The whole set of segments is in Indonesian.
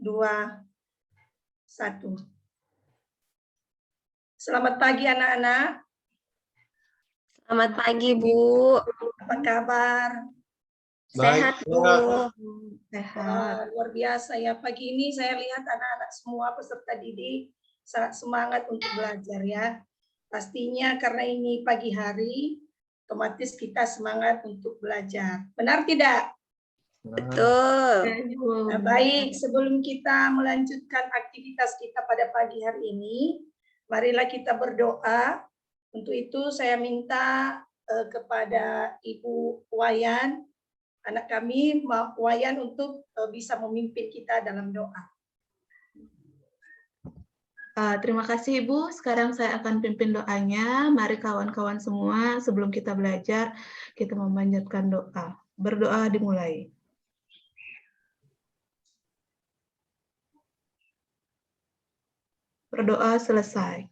2, 1. Selamat pagi anak-anak. Selamat pagi, Bu. Apa kabar? Sehat, Bu. Wah, luar biasa ya. Pagi ini saya lihat anak-anak semua peserta didik sangat semangat untuk belajar ya. Pastinya karena ini pagi hari, otomatis kita semangat untuk belajar. Benar tidak? Betul. Nah, baik, sebelum kita melanjutkan aktivitas kita pada pagi hari ini, marilah kita berdoa. Untuk itu saya minta kepada Ibu Wayan, anak kami, Wayan, untuk bisa memimpin kita dalam doa. Terima kasih Ibu. Sekarang saya akan pimpin doanya. Mari kawan-kawan semua, sebelum kita belajar, kita memanjatkan doa. Berdoa dimulai. Berdoa selesai.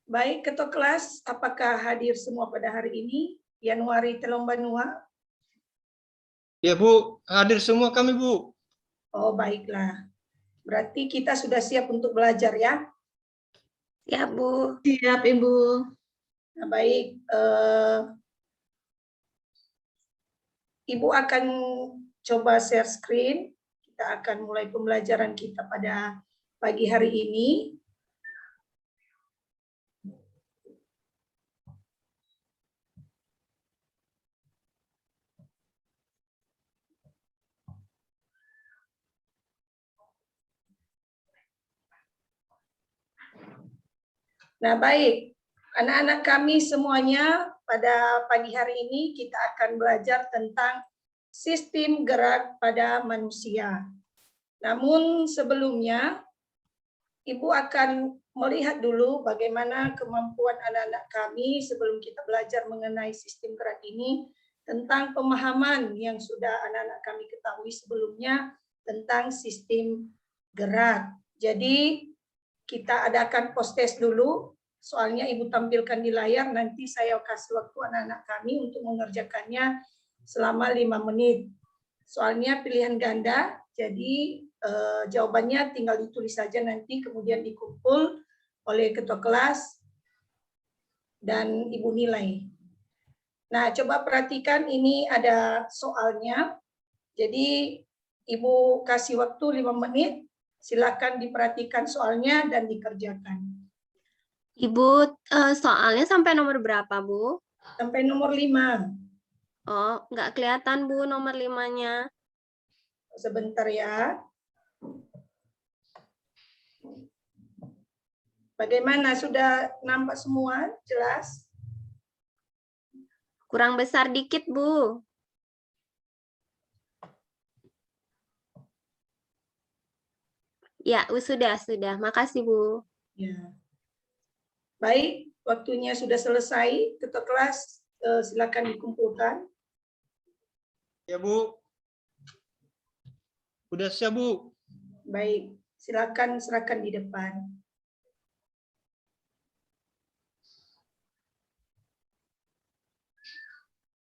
Baik, ketua kelas, apakah hadir semua pada hari ini? Januari Telombanua? Ya Bu, hadir semua kami Bu. Oh, baiklah. Berarti kita sudah siap untuk belajar ya? Ya, Bu. Siap, Ibu. Nah, baik. Ibu akan coba share screen. Kita akan mulai pembelajaran kita pada pagi hari ini. Nah, baik. Anak-anak kami semuanya, pada pagi hari ini kita akan belajar tentang sistem gerak pada manusia. Namun sebelumnya, Ibu akan melihat dulu bagaimana kemampuan anak-anak kami sebelum kita belajar mengenai sistem gerak ini, tentang pemahaman yang sudah anak-anak kami ketahui sebelumnya tentang sistem gerak. Jadi kita adakan post-test dulu, soalnya Ibu tampilkan di layar, nanti saya kasih waktu anak-anak kami untuk mengerjakannya selama 5 menit. Soalnya pilihan ganda, jadi jawabannya tinggal ditulis saja nanti, kemudian dikumpul oleh ketua kelas dan Ibu nilai. Nah, coba perhatikan ini ada soalnya. Jadi Ibu kasih waktu 5 menit, silakan diperhatikan soalnya dan dikerjakan. Ibu, soalnya sampai nomor berapa, Bu? Sampai nomor 5. Oh, nggak kelihatan, Bu, nomor 5-nya. Sebentar ya. Bagaimana, sudah nampak semua? Jelas? Kurang besar dikit, Bu. Ya, sudah. Makasih, Bu. Ya. Baik, waktunya sudah selesai. Ketua kelas, silakan dikumpulkan. Ya Bu. Udah siap Bu. Baik, silakan serahkan di depan.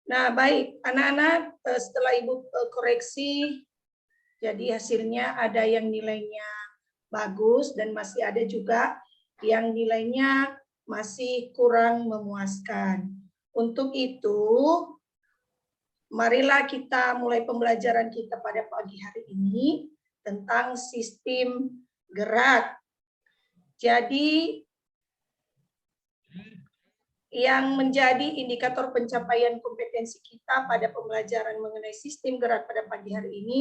Nah, baik, anak-anak, setelah Ibu koreksi, jadi hasilnya ada yang nilainya bagus dan masih ada juga yang nilainya masih kurang memuaskan. Untuk itu, marilah kita mulai pembelajaran kita pada pagi hari ini tentang sistem gerak. Jadi, yang menjadi indikator pencapaian kompetensi kita pada pembelajaran mengenai sistem gerak pada pagi hari ini,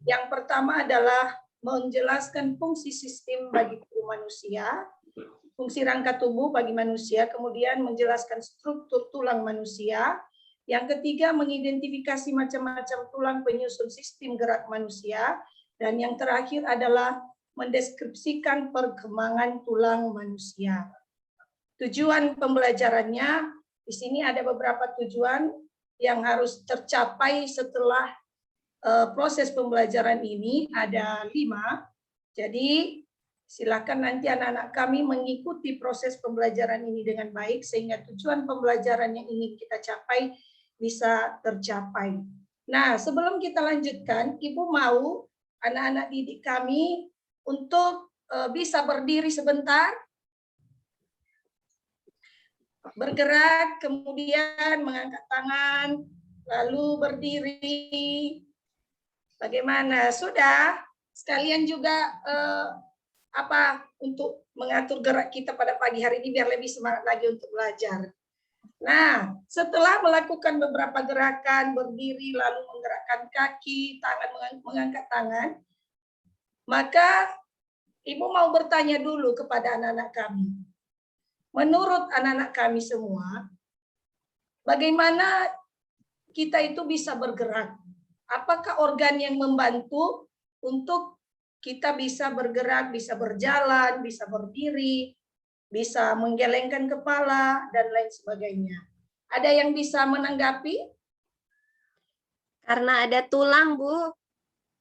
yang pertama adalah menjelaskan fungsi sistem bagi tubuh manusia, fungsi rangka tubuh bagi manusia, kemudian menjelaskan struktur tulang manusia, yang ketiga mengidentifikasi macam-macam tulang penyusun sistem gerak manusia, dan yang terakhir adalah mendeskripsikan perkembangan tulang manusia. Tujuan pembelajarannya, di sini ada beberapa tujuan yang harus tercapai setelah proses pembelajaran ini, ada 5. Jadi silakan nanti anak-anak kami mengikuti proses pembelajaran ini dengan baik, sehingga tujuan pembelajaran yang ingin kita capai bisa tercapai. Nah, sebelum kita lanjutkan, Ibu mau anak-anak didik kami untuk bisa berdiri sebentar, bergerak, kemudian mengangkat tangan, lalu berdiri. Bagaimana? Sudah? Sekalian juga untuk mengatur gerak kita pada pagi hari ini biar lebih semangat lagi untuk belajar. Nah, setelah melakukan beberapa gerakan, berdiri, lalu menggerakkan kaki, tangan, mengangkat tangan, maka Ibu mau bertanya dulu kepada anak-anak kami. Menurut anak-anak kami semua, bagaimana kita itu bisa bergerak? Apakah organ yang membantu untuk kita bisa bergerak, bisa berjalan, bisa berdiri, bisa menggelengkan kepala, dan lain sebagainya. Ada yang bisa menanggapi? Karena ada tulang, Bu.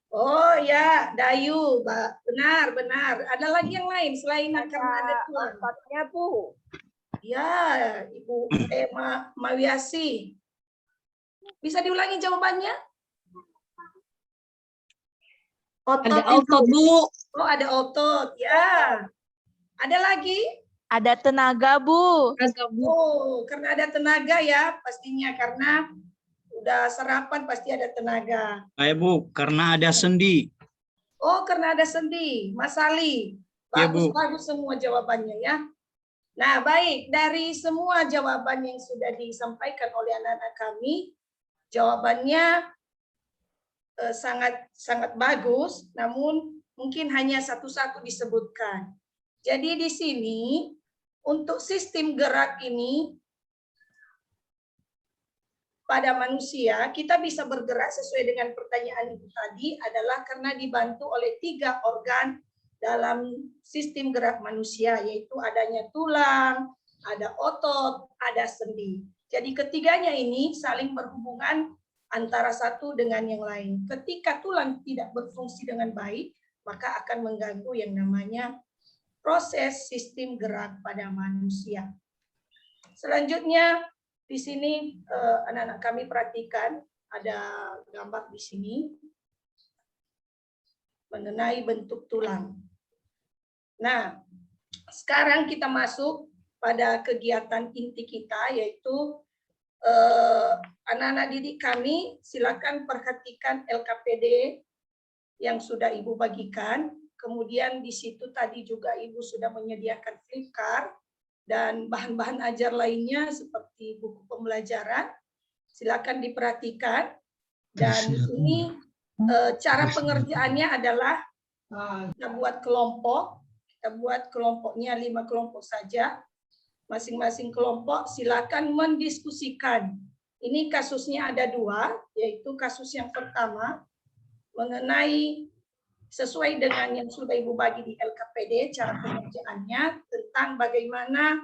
Oh ya, Dayu, benar. Ada lagi yang lain selain karena ada tulang? Ototnya, Bu. Ya, Ibu Mawiasi. Bisa diulangi jawabannya? Ada otot, Bu. Oh, ada otot. Ya. Ada lagi? Ada tenaga, Bu. Oh, karena ada tenaga ya, pastinya karena udah sarapan pasti ada tenaga. Bu, karena ada sendi. Oh, karena ada sendi. Mas Ali. Ya, Bu. Bagus semua jawabannya ya. Nah, baik. Dari semua jawaban yang sudah disampaikan oleh anak-anak kami, jawabannya sangat bagus, namun mungkin hanya satu-satu disebutkan. Jadi di sini untuk sistem gerak ini pada manusia, kita bisa bergerak sesuai dengan pertanyaan Ibu tadi adalah karena dibantu oleh 3 organ dalam sistem gerak manusia, yaitu adanya tulang, ada otot, ada sendi. Jadi ketiganya ini saling berhubungan antara satu dengan yang lain. Ketika tulang tidak berfungsi dengan baik, maka akan mengganggu yang namanya proses sistem gerak pada manusia. Selanjutnya, di sini anak-anak kami perhatikan ada gambar di sini mengenai bentuk tulang. Nah, sekarang kita masuk pada kegiatan inti kita, yaitu anak-anak didik kami silakan perhatikan LKPD yang sudah Ibu bagikan. Kemudian di situ tadi juga Ibu sudah menyediakan flipchart dan bahan-bahan ajar lainnya seperti buku pembelajaran. Silakan diperhatikan. Dan di sini cara pengerjaannya adalah kita buat kelompok. Kita buat kelompoknya 5 kelompok saja. Masing-masing kelompok silakan mendiskusikan. Ini kasusnya ada 2, yaitu kasus yang pertama mengenai sesuai dengan yang sudah Ibu bagi di LKPD, cara pengerjaannya tentang bagaimana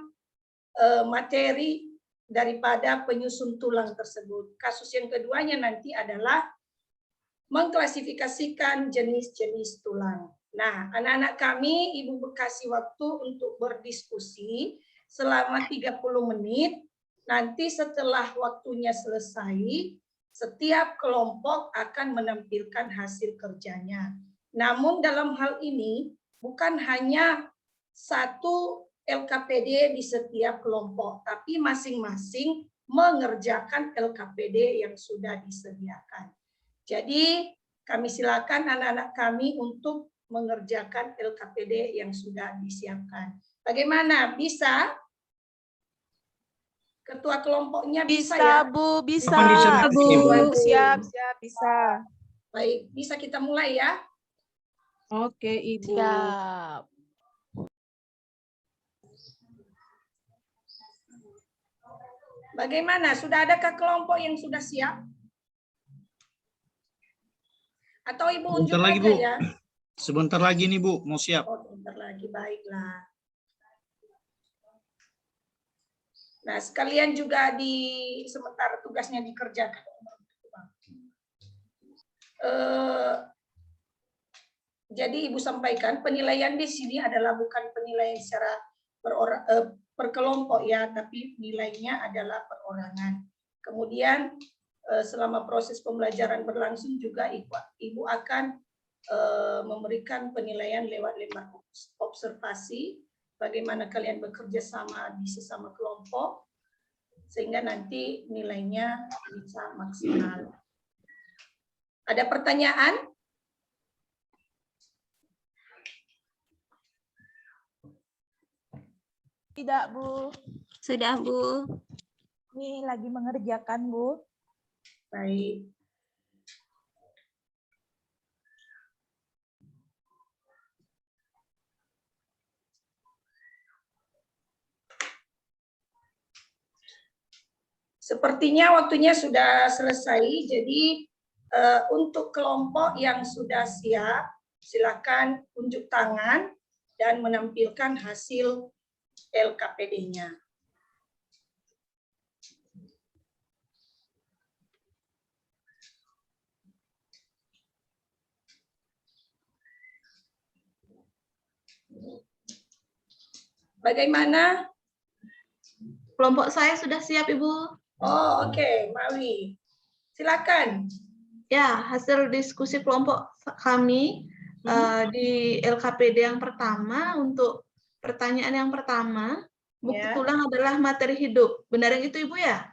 materi daripada penyusun tulang tersebut. Kasus yang keduanya nanti adalah mengklasifikasikan jenis-jenis tulang. Nah, anak-anak kami, Ibu kasih waktu untuk berdiskusi selama 30 menit. Nanti setelah waktunya selesai, setiap kelompok akan menampilkan hasil kerjanya. Namun dalam hal ini bukan hanya satu LKPD di setiap kelompok, tapi masing-masing mengerjakan LKPD yang sudah disediakan. Jadi kami silakan anak-anak kami untuk mengerjakan LKPD yang sudah disiapkan. Bagaimana? Bisa? Ketua kelompoknya bisa ya? Bu, bisa. Kapan Bu. Siap, bisa. Baik, bisa kita mulai ya? Oke, Ibu. Siap. Bagaimana? Sudah adakah kelompok yang sudah siap? Atau Ibu unjuk Sebentar lagi, aja Bu. ya? Sebentar lagi nih, Bu, mau siap. Oh, sebentar lagi, baiklah. Nah, sekalian juga sementara tugasnya dikerjakan. Jadi Ibu sampaikan penilaian di sini adalah bukan penilaian secara per kelompok ya, tapi nilainya adalah perorangan. Kemudian selama proses pembelajaran berlangsung juga Ibu akan memberikan penilaian lewat lembar observasi, bagaimana kalian bekerja sama di sesama kelompok, sehingga nanti nilainya bisa maksimal. Ada pertanyaan? Tidak, Bu. Sudah, Bu. Ini lagi mengerjakan, Bu. Baik. Sepertinya waktunya sudah selesai, jadi untuk kelompok yang sudah siap, silakan unjuk tangan dan menampilkan hasil LKPD-nya. Bagaimana? Kelompok saya sudah siap, Ibu. Oh, oke, Mawi. Silakan. Ya, hasil diskusi kelompok kami di LKPD yang pertama, untuk pertanyaan yang pertama, buku Ya. tulang adalah materi hidup. Benar yang itu, Ibu ya?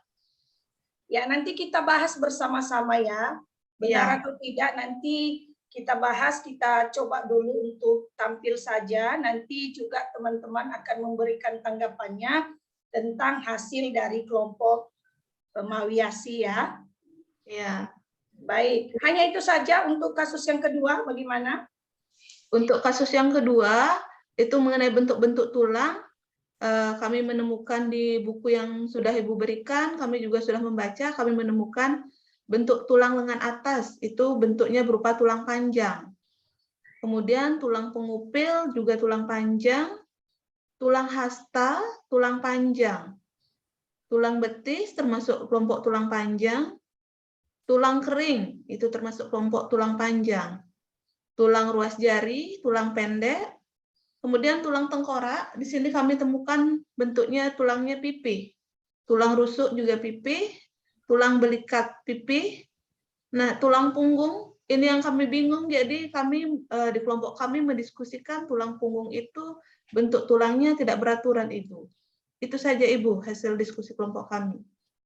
Ya, nanti kita bahas bersama-sama ya. Benar Ya. atau tidak nanti kita bahas, kita coba dulu untuk tampil saja. Nanti juga teman-teman akan memberikan tanggapannya tentang hasil dari kelompok Mawiasi ya. Ya. Baik, hanya itu saja untuk kasus yang kedua, bagaimana? Untuk kasus yang kedua, itu mengenai bentuk-bentuk tulang, kami menemukan di buku yang sudah Ibu berikan, kami juga sudah membaca, kami menemukan bentuk tulang lengan atas, itu bentuknya berupa tulang panjang. Kemudian tulang pengupil juga tulang panjang, tulang hasta, tulang panjang. Tulang betis termasuk kelompok tulang panjang, tulang kering itu termasuk kelompok tulang panjang, tulang ruas jari, tulang pendek, kemudian tulang tengkorak, di sini kami temukan bentuknya tulangnya pipih, tulang rusuk juga pipih, tulang belikat pipih. Nah, tulang punggung ini yang kami bingung, jadi kami di kelompok kami mendiskusikan tulang punggung itu bentuk tulangnya tidak beraturan, Ibu. Itu saja, Ibu, hasil diskusi kelompok kami.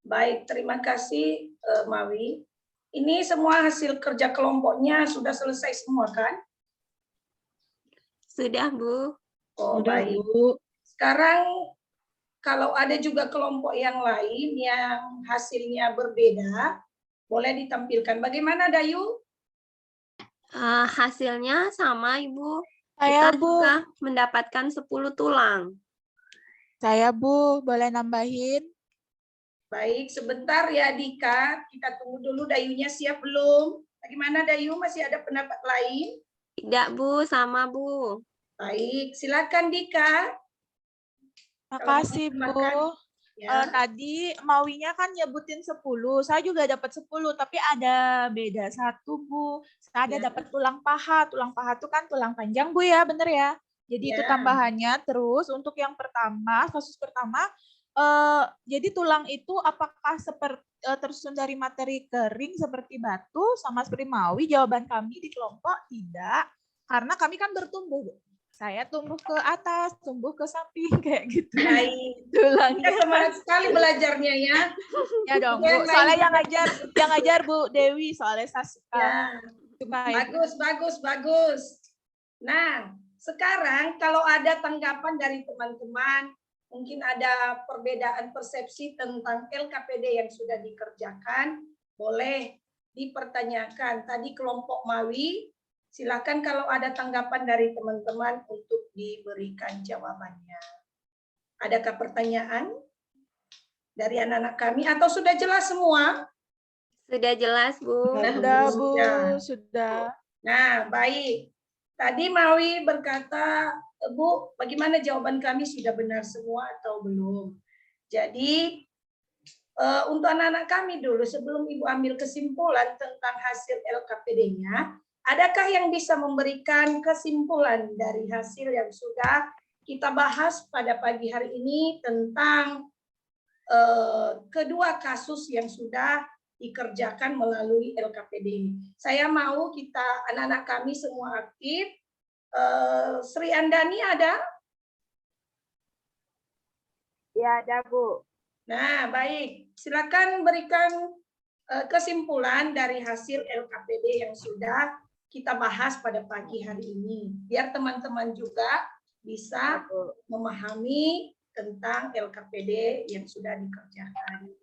Baik, terima kasih Mawi. Ini semua hasil kerja kelompoknya sudah selesai semua kan? Sudah, Bu. Oh, Sudah, baik. Bu. Sekarang kalau ada juga kelompok yang lain yang hasilnya berbeda, boleh ditampilkan. Bagaimana, Dayu? Hasilnya sama, Ibu. Saya, Kita Bu. juga mendapatkan 10 tulang. Saya, Bu. Boleh nambahin? Baik, sebentar ya Dika. Kita tunggu dulu Dayunya siap belum? Bagaimana Dayu? Masih ada pendapat lain? Tidak, Bu. Sama, Bu. Baik, silakan Dika. Makasih, Kalau mau Bu. makan, ya. Tadi Mawinya kan nyebutin 10. Saya juga dapat 10, tapi ada beda satu, Bu. Saya Ya. dapat tulang paha. Tulang paha itu kan tulang panjang, Bu ya, bener ya? Jadi itu Ya. tambahannya. Terus untuk yang pertama, kasus pertama, jadi tulang itu apakah tersusun dari materi kering seperti batu sama seperti Mawi? Jawaban kami di kelompok tidak, karena kami kan bertumbuh, Bu. Saya tumbuh ke atas, tumbuh ke samping kayak gitu. Baik. Tulangnya. Kita semangat sekali belajarnya ya. Ya dong, Yang Bu. Soalnya lain yang ngajar Bu Dewi, soalnya saya Ya. suka Bagus. Nah, sekarang kalau ada tanggapan dari teman-teman, mungkin ada perbedaan persepsi tentang LKPD yang sudah dikerjakan, boleh dipertanyakan. Tadi kelompok Mawi, silakan kalau ada tanggapan dari teman-teman untuk diberikan jawabannya. Adakah pertanyaan dari anak-anak kami atau sudah jelas semua? Sudah jelas, Bu. Sudah, Bu. Sudah. Sudah. Nah, baik. Tadi Mawi berkata, Bu, bagaimana jawaban kami sudah benar semua atau belum? Jadi, untuk anak-anak kami dulu, sebelum Ibu ambil kesimpulan tentang hasil LKPD-nya, adakah yang bisa memberikan kesimpulan dari hasil yang sudah kita bahas pada pagi hari ini tentang kedua kasus yang sudah dikerjakan melalui LKPD ini. Saya mau kita anak-anak kami semua aktif. Sri Andani ada? Ya, ada Bu. Nah, baik. Silakan berikan kesimpulan dari hasil LKPD yang sudah kita bahas pada pagi hari ini. Biar teman-teman juga bisa memahami tentang LKPD yang sudah dikerjakan.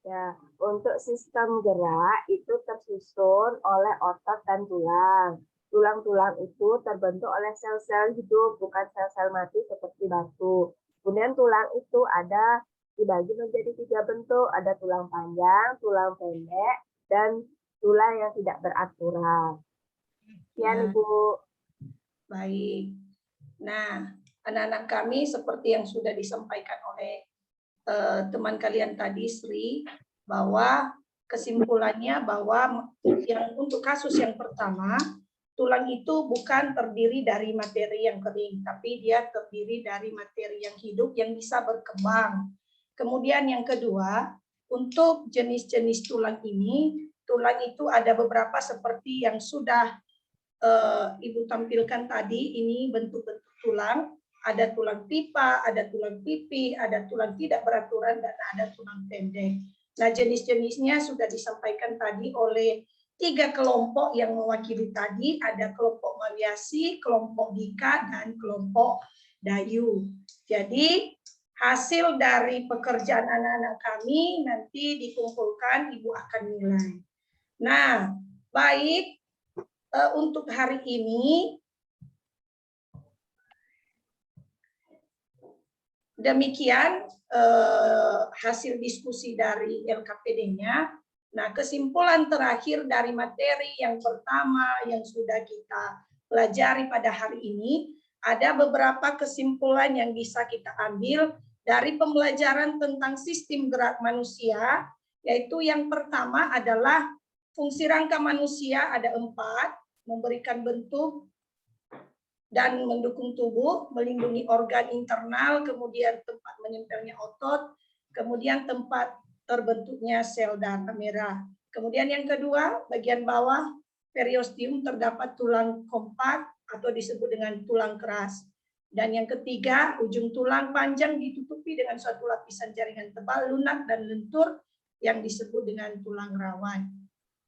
Ya, untuk sistem gerak itu tersusun oleh otot dan tulang. Tulang-tulang itu terbentuk oleh sel-sel hidup, bukan sel-sel mati seperti batu. Kemudian tulang itu ada dibagi menjadi 3 bentuk, ada tulang panjang, tulang pendek, dan tulang yang tidak beraturan. Sekian, Bu. Baik. Nah, anak-anak kami seperti yang sudah disampaikan oleh teman kalian tadi, Sri, bahwa kesimpulannya bahwa yang untuk kasus yang pertama, tulang itu bukan terdiri dari materi yang kering, tapi dia terdiri dari materi yang hidup yang bisa berkembang. Kemudian yang kedua, untuk jenis-jenis tulang ini, tulang itu ada beberapa seperti yang sudah Ibu tampilkan tadi, ini bentuk-bentuk tulang, ada tulang pipa, ada tulang pipi, ada tulang tidak beraturan, dan ada tulang pendek. Nah, jenis-jenisnya sudah disampaikan tadi oleh 3 kelompok yang mewakili tadi, ada kelompok Mawiasi, kelompok Dika, dan kelompok Dayu. Jadi, hasil dari pekerjaan anak-anak kami nanti dikumpulkan, Ibu akan nilai. Nah, baik, untuk hari ini, demikian hasil diskusi dari LKPD-nya. Nah, kesimpulan terakhir dari materi yang pertama yang sudah kita pelajari pada hari ini, ada beberapa kesimpulan yang bisa kita ambil dari pembelajaran tentang sistem gerak manusia, yaitu yang pertama adalah fungsi rangka manusia ada 4, memberikan bentuk dan mendukung tubuh, melindungi organ internal, kemudian tempat menempelnya otot, kemudian tempat terbentuknya sel darah merah. Kemudian yang kedua, bagian bawah periosteum terdapat tulang kompak atau disebut dengan tulang keras. Dan yang ketiga, ujung tulang panjang ditutupi dengan suatu lapisan jaringan tebal, lunak dan lentur yang disebut dengan tulang rawan.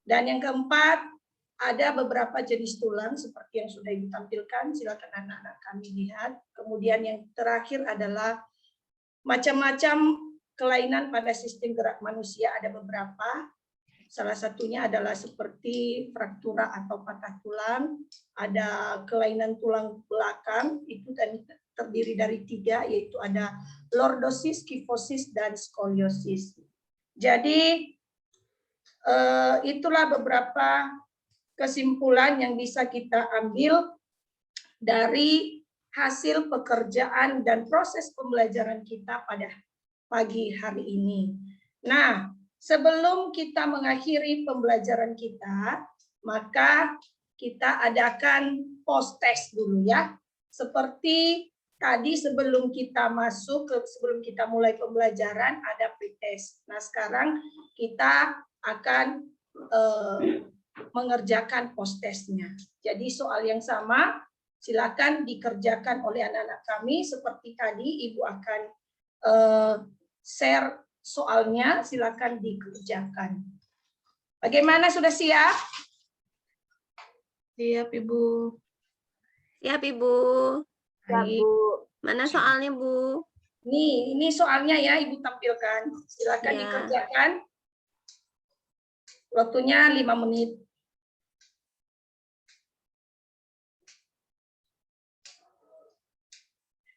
Dan yang keempat, ada beberapa jenis tulang seperti yang sudah Ibu tampilkan, silakan anak-anak kami lihat. Kemudian yang terakhir adalah macam-macam kelainan pada sistem gerak manusia, ada beberapa. Salah satunya adalah seperti fraktura atau patah tulang, ada kelainan tulang belakang, itu terdiri dari 3, yaitu ada lordosis, kifosis, dan skoliosis. Jadi, itulah beberapa kesimpulan yang bisa kita ambil dari hasil pekerjaan dan proses pembelajaran kita pada pagi hari ini. Nah, sebelum kita mengakhiri pembelajaran kita, maka kita adakan post test dulu ya. Seperti tadi sebelum kita masuk, sebelum kita mulai pembelajaran ada pretest. Nah, sekarang kita akan mengerjakan post testnya. Jadi soal yang sama silakan dikerjakan oleh anak-anak kami. Seperti tadi Ibu akan share soalnya, silakan dikerjakan. Bagaimana, sudah siap? Siap, Ibu. Siap, Ibu. Ya, Bu. Mana soalnya, Bu? Ini soalnya ya, Ibu tampilkan. Silakan Ya. dikerjakan. Waktunya 5 menit.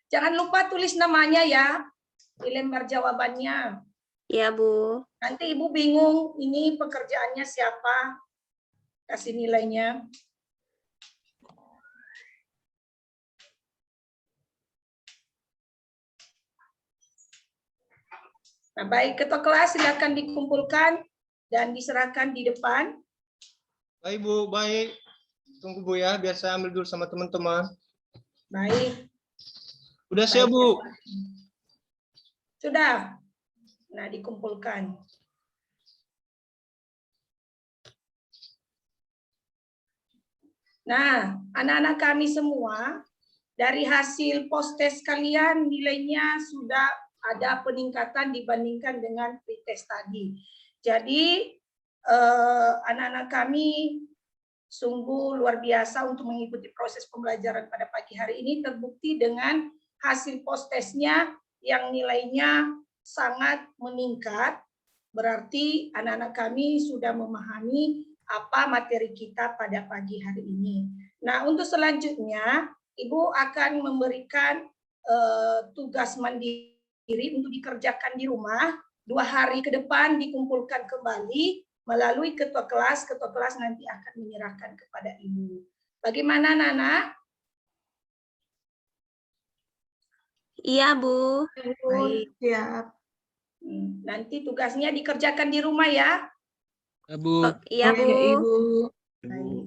Jangan lupa tulis namanya ya di lembar jawabannya. Ya, Bu. Nanti Ibu bingung ini pekerjaannya siapa. Kasih nilainya. Nah, baik, ketua kelas silakan dikumpulkan dan diserahkan di depan. Baik, Bu. Baik. Tunggu, Bu, ya. Biar saya ambil dulu sama teman-teman. Baik. Udah siap, Bu? Sudah. Nah, dikumpulkan. Nah, anak-anak kami semua, dari hasil post-test kalian nilainya sudah ada peningkatan dibandingkan dengan pretest tadi. Jadi, anak-anak kami sungguh luar biasa untuk mengikuti proses pembelajaran pada pagi hari ini, terbukti dengan hasil post-testnya yang nilainya sangat meningkat. Berarti anak-anak kami sudah memahami apa materi kita pada pagi hari ini. Nah, untuk selanjutnya, Ibu akan memberikan tugas mandiri untuk dikerjakan di rumah. 2 hari ke depan dikumpulkan kembali melalui ketua kelas nanti akan menyerahkan kepada Ibu. Bagaimana, Nana? Iya, Bu. Baik. Siap. Nanti tugasnya dikerjakan di rumah ya. Ya, Bu. Iya, Bu. Oke, Ibu. Baik.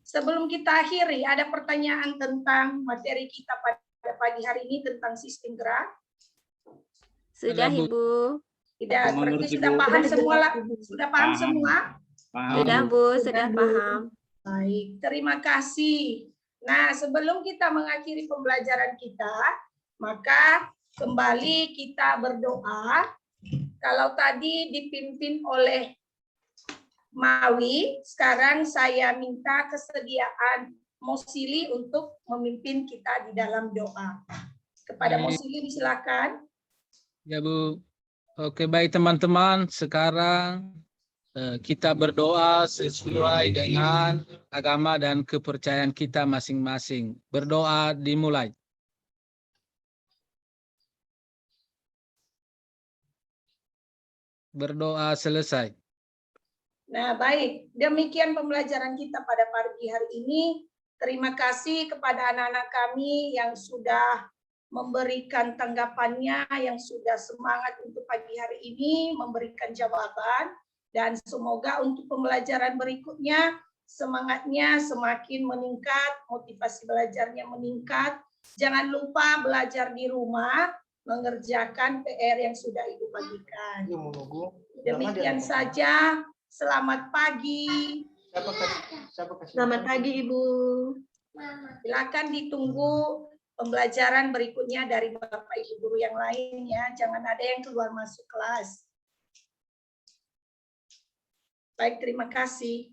Sebelum kita akhiri, ada pertanyaan tentang materi kita pada pagi hari ini tentang sistem gerak? Sudah, Ada, Bu. Ibu. Tidak, Aku berarti mengerti, sudah Bu. paham semua lah. Ibu. Sudah paham Paham. semua? Paham, Sudah, Bu. Bu. Sudah Bu. paham. Baik, terima kasih. Nah, sebelum kita mengakhiri pembelajaran kita, maka kembali kita berdoa. Kalau tadi dipimpin oleh Mawi, sekarang saya minta kesediaan Mosili untuk memimpin kita di dalam doa. Kepada Baik. Mosili silakan. Ya, Bu. Oke, baik teman-teman. Sekarang kita berdoa sesuai dengan agama dan kepercayaan kita masing-masing. Berdoa dimulai. Berdoa selesai. Nah, baik. Demikian pembelajaran kita pada pagi hari ini. Terima kasih kepada anak-anak kami yang sudah memberikan tanggapannya, yang sudah semangat untuk pagi hari ini, memberikan jawaban. Dan semoga untuk pembelajaran berikutnya, semangatnya semakin meningkat, motivasi belajarnya meningkat. Jangan lupa belajar di rumah, mengerjakan PR yang sudah Ibu bagikan. Ini menunggu. Demikian saja. Selamat pagi. Siapa kasih? Selamat pagi, Ibu. Silakan ditunggu pembelajaran berikutnya dari Bapak Ibu guru yang lain ya. Jangan ada yang keluar masuk kelas. Baik, terima kasih.